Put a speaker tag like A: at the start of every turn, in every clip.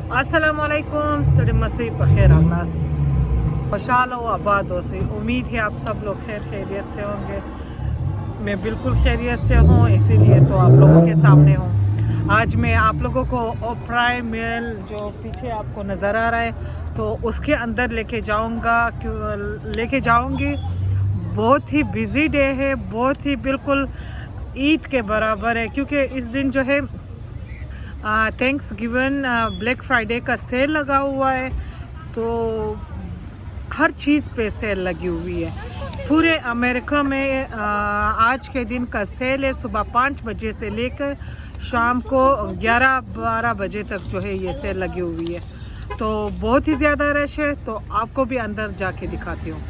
A: अस्सलामुअलैकुम स्तड़ी मसीह बखैर अल्लाह खुशहाल हो आबाद हो से उम्मीद है आप सब लोग खैर खैरियत से होंगे। मैं बिल्कुल खैरियत से हूँ, इसीलिए तो आप लोगों के सामने हूँ। आज मैं आप लोगों को ओपराय मिल जो पीछे आपको नज़र आ रहा है तो उसके अंदर लेके जाऊँगी। बहुत ही बिज़ी डे है, बहुत ही बिल्कुल ईद के बराबर है, क्योंकि इस दिन जो है थैंक्स गिवन ब्लैक फ्राइडे का सेल लगा हुआ है। तो हर चीज़ पे सेल लगी हुई है पूरे अमेरिका में। आज के दिन का सेल है सुबह 5 बजे से लेकर शाम को 11-12 बजे तक जो है ये सेल लगी हुई है। तो बहुत ही ज़्यादा रश है, तो आपको भी अंदर जाके दिखाती हूँ।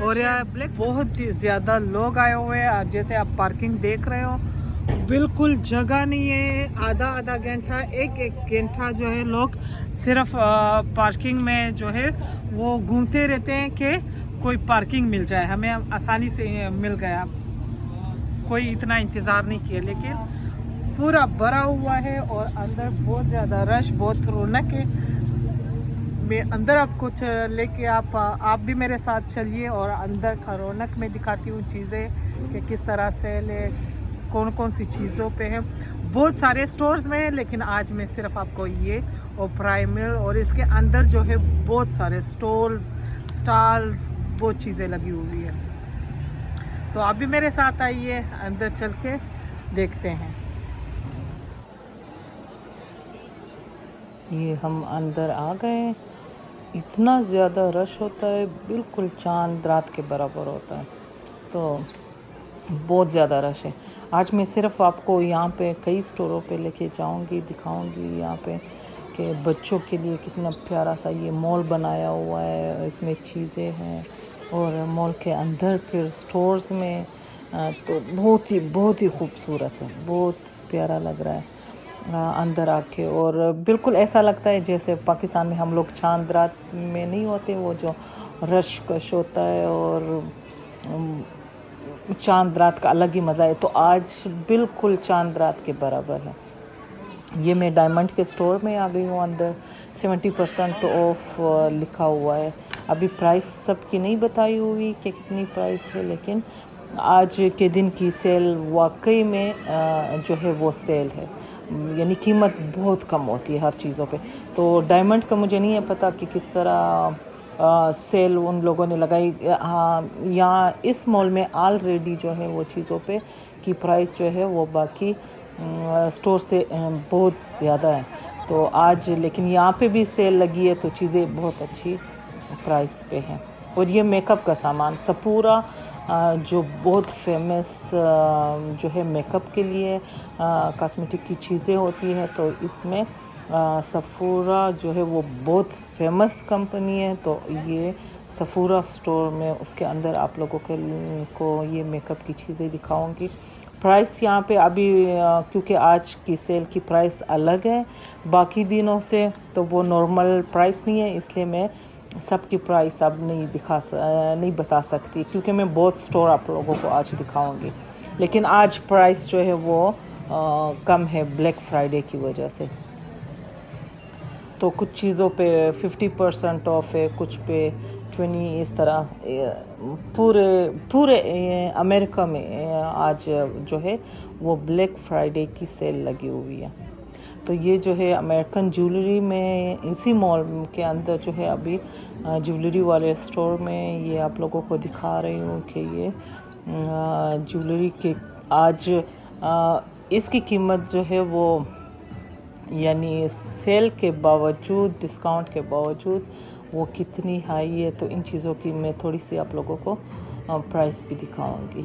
A: और यार बहुत ही ज़्यादा लोग आए हुए हैं, जैसे आप पार्किंग देख रहे हो बिल्कुल जगह नहीं है। आधा आधा घंटा एक घंटा जो है लोग सिर्फ पार्किंग में जो है वो घूमते रहते हैं कि कोई पार्किंग मिल जाए। हमें आसानी से मिल गया, कोई इतना इंतज़ार नहीं किया, लेकिन पूरा भरा हुआ है और अंदर बहुत ज़्यादा रश, बहुत रौनक है। मैं अंदर आप कुछ लेके आप भी मेरे साथ चलिए और अंदर का रौनक में दिखाती हूँ चीज़ें कि किस तरह से कौन कौन सी चीज़ों पे है। बहुत सारे स्टोर्स में है, लेकिन आज मैं सिर्फ आपको ये ओपराय मिल और इसके अंदर जो है बहुत सारे स्टॉल्स बहुत चीज़ें लगी हुई है। तो आप भी मेरे साथ आइए, अंदर चल के देखते हैं। ये हम अंदर आ गए। इतना ज़्यादा रश होता है, बिल्कुल चांद रात के बराबर होता है, तो बहुत ज़्यादा रश है। आज मैं सिर्फ आपको यहाँ पे कई स्टोरों पे लेके जाऊँगी, दिखाऊँगी यहाँ पे कि बच्चों के लिए कितना प्यारा सा ये मॉल बनाया हुआ है, इसमें चीज़ें हैं। और मॉल के अंदर फिर स्टोर्स में तो बहुत ही खूबसूरत है, बहुत प्यारा लग रहा है अंदर आके। और बिल्कुल ऐसा लगता है जैसे पाकिस्तान में हम लोग चांद रात में नहीं होते, वो जो रश कश होता है और चांद रात का अलग ही मज़ा है। तो आज बिल्कुल चांद रात के बराबर है। ये मैं डायमंड के स्टोर में आ गई हूँ। अंदर 70% ऑफ लिखा हुआ है। अभी प्राइस सबकी नहीं बताई हुई कि कितनी प्राइस है, लेकिन आज के दिन की सेल वाकई में जो है वो सेल है, यानी कीमत बहुत कम होती है हर चीज़ों पे। तो डायमंड का मुझे नहीं है पता कि किस तरह सेल उन लोगों ने लगाई। हाँ, यहाँ इस मॉल में ऑलरेडी जो है वो चीज़ों पे की प्राइस जो है वो बाकी स्टोर से बहुत ज़्यादा है। तो आज लेकिन यहाँ पे भी सेल लगी है, तो चीज़ें बहुत अच्छी प्राइस पे हैं। और ये मेकअप का सामान सपूरा जो बहुत फेमस जो है मेकअप के लिए कॉस्मेटिक की चीज़ें होती हैं, तो इसमें सफूरा जो है वो बहुत फेमस कंपनी है। तो ये सफूरा स्टोर में उसके अंदर आप लोगों को ये मेकअप की चीज़ें दिखाऊंगी। प्राइस यहाँ पे अभी क्योंकि आज की सेल की प्राइस अलग है बाकी दिनों से, तो वो नॉर्मल प्राइस नहीं है, इसलिए मैं सबकी प्राइस अब नहीं बता सकती, क्योंकि मैं बहुत स्टोर आप लोगों को आज दिखाऊंगी। लेकिन आज प्राइस जो है वो कम है ब्लैक फ्राइडे की वजह से। तो कुछ चीज़ों पे 50% ऑफ है, कुछ पे 20, इस तरह पूरे अमेरिका में आज जो है वो ब्लैक फ्राइडे की सेल लगी हुई है। तो ये जो है अमेरिकन ज्वेलरी में इसी मॉल के अंदर जो है अभी ज्वेलरी वाले स्टोर में ये आप लोगों को दिखा रही हूँ कि ये ज्वेलरी के आज इसकी कीमत जो है वो यानी सेल के बावजूद, डिस्काउंट के बावजूद वो कितनी हाई है। तो इन चीज़ों की मैं थोड़ी सी आप लोगों को प्राइस भी दिखाऊंगी,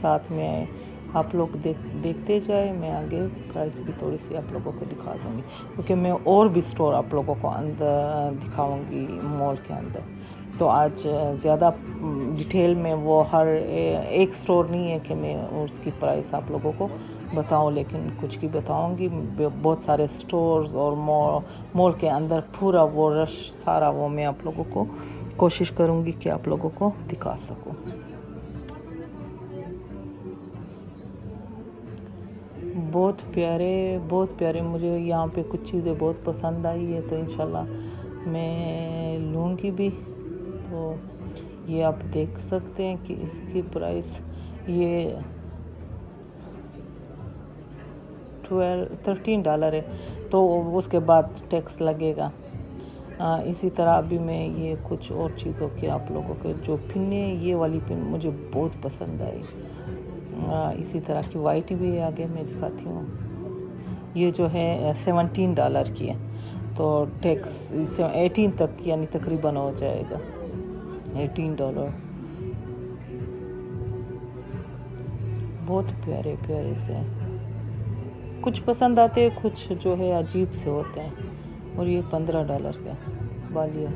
A: साथ में आप लोग देखते जाए। मैं आगे प्राइस भी थोड़ी सी आप लोगों को दिखा दूँगी, क्योंकि मैं और भी स्टोर आप लोगों को अंदर दिखाऊंगी मॉल के अंदर। तो आज ज़्यादा डिटेल में वो हर एक स्टोर नहीं है कि मैं उसकी प्राइस आप लोगों को बताऊं, लेकिन कुछ की बताऊंगी। बहुत सारे स्टोर्स और मॉल के अंदर पूरा वो रश सारा वो मैं आप लोगों को कोशिश करूंगी कि आप लोगों को दिखा सकूं। बहुत प्यारे मुझे यहाँ पे कुछ चीज़ें बहुत पसंद आई है, तो इंशाल्लाह मैं लूँगी भी। तो ये आप देख सकते हैं कि इसकी प्राइस ये $13 है, तो उसके बाद टैक्स लगेगा। इसी तरह अभी मैं ये कुछ और चीज़ों के आप लोगों के जो पिन है, ये वाली पिन मुझे बहुत पसंद आई। इसी तरह की वाइट भी है, आगे मैं दिखाती हूँ। ये जो है $17 की है, तो टैक्स 18 तक यानी तकरीबन हो जाएगा $18। बहुत प्यारे प्यारे से कुछ पसंद आते हैं, कुछ जो है अजीब से होते हैं। और ये $15 का बालिया।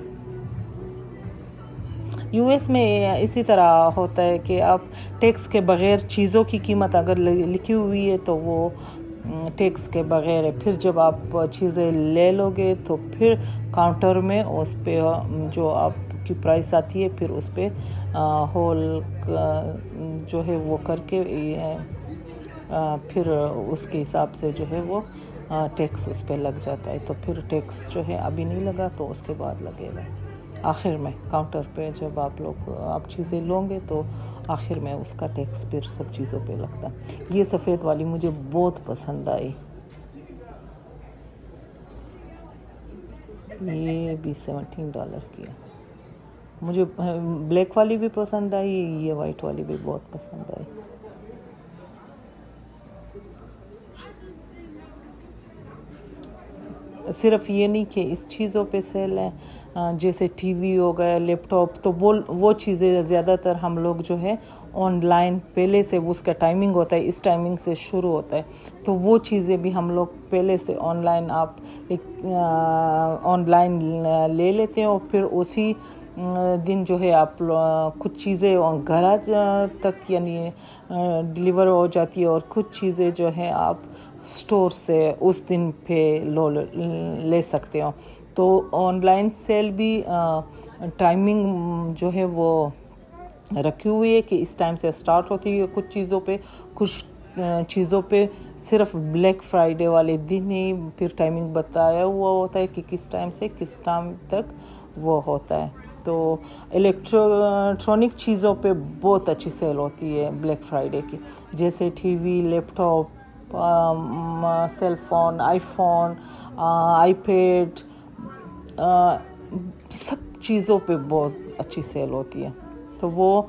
A: यूएस में इसी तरह होता है कि आप टैक्स के बग़ैर चीज़ों की कीमत अगर लिखी हुई है तो वो टैक्स के बग़ैर है। फिर जब आप चीज़ें ले लोगे तो फिर काउंटर में उस पर जो आपकी प्राइस आती है, फिर उस पर होल जो है वो करके फिर उसके हिसाब से जो है वो टैक्स उस पर लग जाता है। तो फिर टैक्स जो है अभी नहीं लगा, तो उसके बाद लगेगा आखिर में काउंटर पे। जब आप चीज़ें लोगे तो आखिर में उसका टैक्स फिर सब चीज़ों पे लगता है। ये सफ़ेद वाली मुझे बहुत पसंद आई, ये भी $17 की है। मुझे ब्लैक वाली भी पसंद आई, ये वाइट वाली भी बहुत पसंद आई। सिर्फ ये नहीं कि इस चीज़ों पे सेल है, जैसे टीवी हो गया, लैपटॉप, तो वो चीज़ें ज़्यादातर हम लोग जो है ऑनलाइन पहले से उसका टाइमिंग होता है, इस टाइमिंग से शुरू होता है, तो वो चीज़ें भी हम लोग पहले से ऑनलाइन ऑनलाइन ले लेते हैं। और फिर उसी दिन जो है आप कुछ चीज़ें घर तक यानी डिलीवर हो जाती है, और कुछ चीज़ें जो है आप स्टोर से उस दिन पे ले सकते हो। तो ऑनलाइन सेल भी टाइमिंग जो है वो रखी हुई है कि इस टाइम से स्टार्ट होती है कुछ चीज़ों पे, कुछ चीज़ों पे सिर्फ ब्लैक फ्राइडे वाले दिन ही फिर टाइमिंग बताया हुआ होता है कि किस टाइम से किस टाइम तक वो होता है। तो इलेक्ट्रॉनिक चीज़ों पे बहुत अच्छी सेल होती है ब्लैक फ्राइडे की, जैसे TV, laptop, cell phone, iPhone, iPad, सब चीज़ों पे बहुत अच्छी सेल होती है। तो वो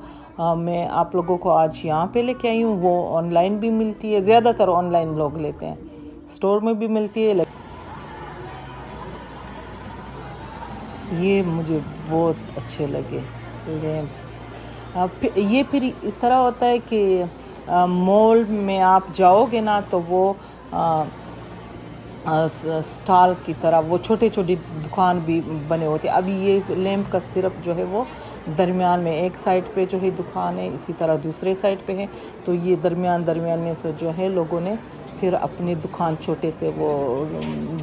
A: मैं आप लोगों को आज यहाँ पे लेके आई हूँ। वो ऑनलाइन भी मिलती है, ज़्यादातर ऑनलाइन लोग लेते हैं, स्टोर में भी मिलती है। ये मुझे बहुत अच्छे लगे लैम्प। ये फिर इस तरह होता है कि मॉल में आप जाओगे ना, तो वो स्टॉल की तरह वो छोटे छोटी दुकान भी बने होते हैं। अभी ये लैम्प का सिर्फ जो है वो दरमियान में एक साइड पे जो है दुकान है, इसी तरह दूसरे साइड पे है। तो ये दरमियान में से जो है लोगों ने फिर अपनी दुकान छोटे से वो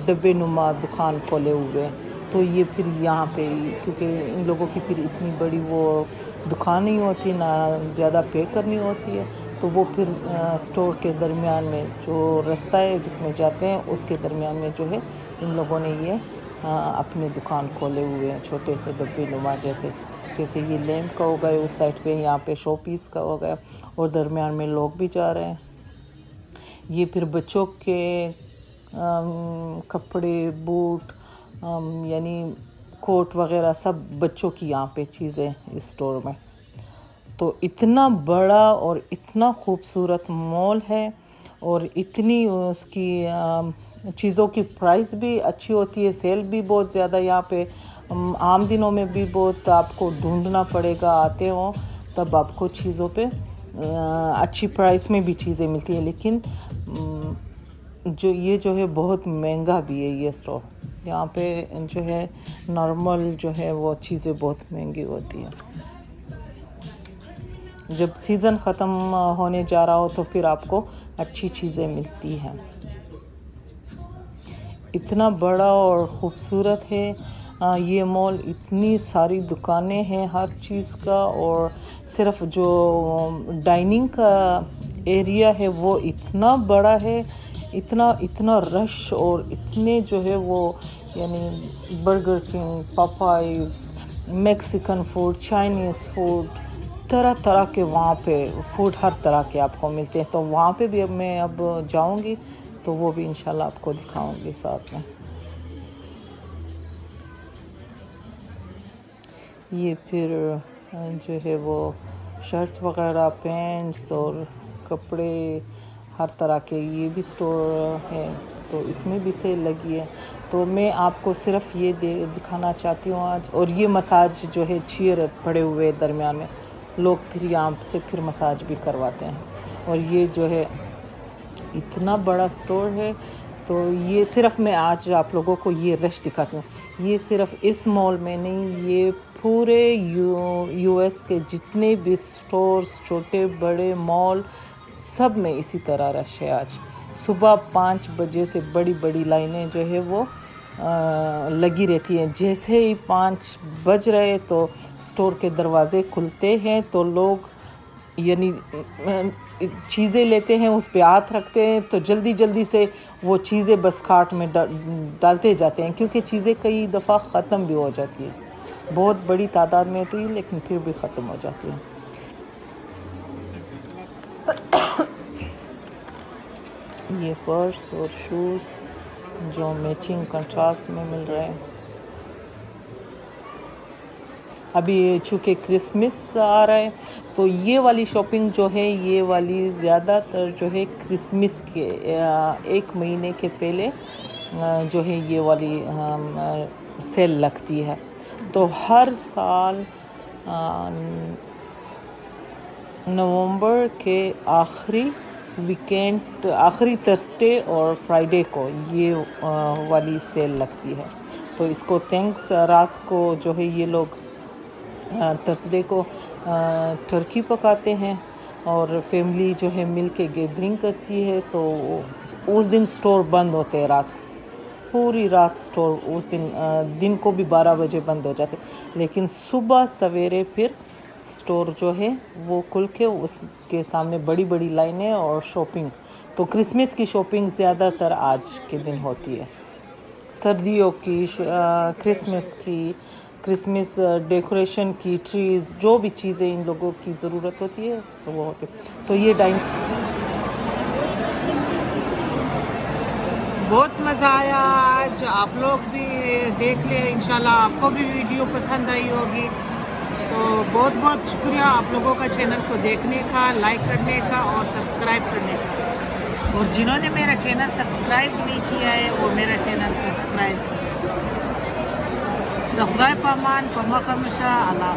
A: डब्बे नुमा दुकान खोले हुए हैं। तो ये फिर यहाँ पे, क्योंकि इन लोगों की फिर इतनी बड़ी वो दुकान नहीं होती ना, ज़्यादा पे करनी होती है, तो वो फिर स्टोर के दरमियान में जो रास्ता है जिसमें जाते हैं उसके दरमियान में जो है इन लोगों ने ये अपनी दुकान खोले हुए हैं, छोटे से डब्बे नुमा जैसे ये लैम्प का हो गया उस साइड पे, यहाँ पे शो पीस का हो गया, और दरमियान में लोग भी जा रहे हैं। ये फिर बच्चों के कपड़े, बूट, यानी कोट वगैरह सब बच्चों की यहाँ पे चीज़ें इस स्टोर में। तो इतना बड़ा और इतना खूबसूरत मॉल है, और इतनी उसकी चीज़ों की प्राइस भी अच्छी होती है। सेल भी बहुत ज़्यादा यहाँ पे, आम दिनों में भी बहुत आपको ढूंढना पड़ेगा, आते हो तब आपको चीज़ों पे अच्छी प्राइस में भी चीज़ें मिलती हैं। लेकिन जो है बहुत महंगा भी है ये स्टोर। यहाँ पे जो है नॉर्मल जो है वो चीज़ें बहुत महंगी होती हैं। जब सीज़न ख़त्म होने जा रहा हो तो फिर आपको अच्छी चीज़ें मिलती हैं। इतना बड़ा और ख़ूबसूरत है ये मॉल, इतनी सारी दुकानें हैं हर चीज़ का, और सिर्फ जो डाइनिंग का एरिया है वो इतना बड़ा है इतना इतना रश और इतने जो है वो यानी Burger King, Popeyes, Mexican food, Chinese food, तरह तरह के वहाँ पे फूड हर तरह के आपको मिलते हैं। तो वहाँ पे भी अब मैं जाऊँगी तो वो भी इंशाल्लाह आपको दिखाऊँगी साथ में। ये फिर जो है वो शर्ट वगैरह, पैंट्स और कपड़े हर तरह के ये भी स्टोर है, तो इसमें भी सेल लगी है। तो मैं आपको सिर्फ ये दिखाना चाहती हूँ आज। और ये मसाज जो है चेयर पड़े हुए दरमियान में, लोग फिर यहाँ से फिर मसाज भी करवाते हैं। और ये जो है इतना बड़ा स्टोर है, तो ये सिर्फ मैं आज आप लोगों को ये रश दिखाती हूँ। ये सिर्फ इस मॉल में नहीं, ये पूरे यूएस के जितने भी स्टोर्स, छोटे बड़े मॉल, सब में इसी तरह रश है आज। सुबह 5 बजे से बड़ी बड़ी लाइनें जो है वो लगी रहती हैं। जैसे ही 5 बज रहे तो स्टोर के दरवाज़े खुलते हैं, तो लोग यानी चीज़ें लेते हैं, उस पे हाथ रखते हैं, तो जल्दी जल्दी से वो चीज़ें बस कार्ट में डालते जाते हैं, क्योंकि चीज़ें कई दफ़ा ख़त्म भी हो जाती है। बहुत बड़ी तादाद में होती है लेकिन फिर भी ख़त्म हो जाती है। ये पर्स और शूज़ जो मैचिंग कंट्रास्ट में मिल रहे हैं। अभी चूँकि क्रिसमस आ रहा है, तो ये वाली शॉपिंग जो है, ये वाली ज़्यादातर जो है क्रिसमस के 1 महीने के पहले जो है ये वाली सेल लगती है। तो हर साल नवंबर के आखिरी वीकेंड, आखिरी थर्सडे और फ्राइडे को ये वाली सेल लगती है। तो इसको थैंक्स रात को जो है ये लोग थर्सडे को टर्की पकाते हैं और फैमिली जो है मिल के गैदरिंग करती है। तो उस दिन स्टोर बंद होते हैं रात को, पूरी रात स्टोर उस दिन को भी 12 बजे बंद हो जाते, लेकिन सुबह सवेरे फिर स्टोर जो है वो खुल के उसके सामने बड़ी बड़ी लाइनें और शॉपिंग। तो क्रिसमस की शॉपिंग ज़्यादातर आज के दिन होती है। सर्दियों की, क्रिसमस की, क्रिसमस डेकोरेशन की, ट्रीज़, जो भी चीज़ें इन लोगों की ज़रूरत होती है तो वो होती है। तो ये बहुत मज़ा आया आज। आप लोग भी देख ले, इंशाल्लाह आपको भी वीडियो पसंद आई होगी। तो बहुत बहुत शुक्रिया आप लोगों का चैनल को देखने का, लाइक करने का और सब्सक्राइब करने का। और जिन्होंने मेरा चैनल सब्सक्राइब नहीं किया है वो मेरा चैनल सब्सक्राइब करें। खुदा पामान, पमा खमशा, अल्लाह।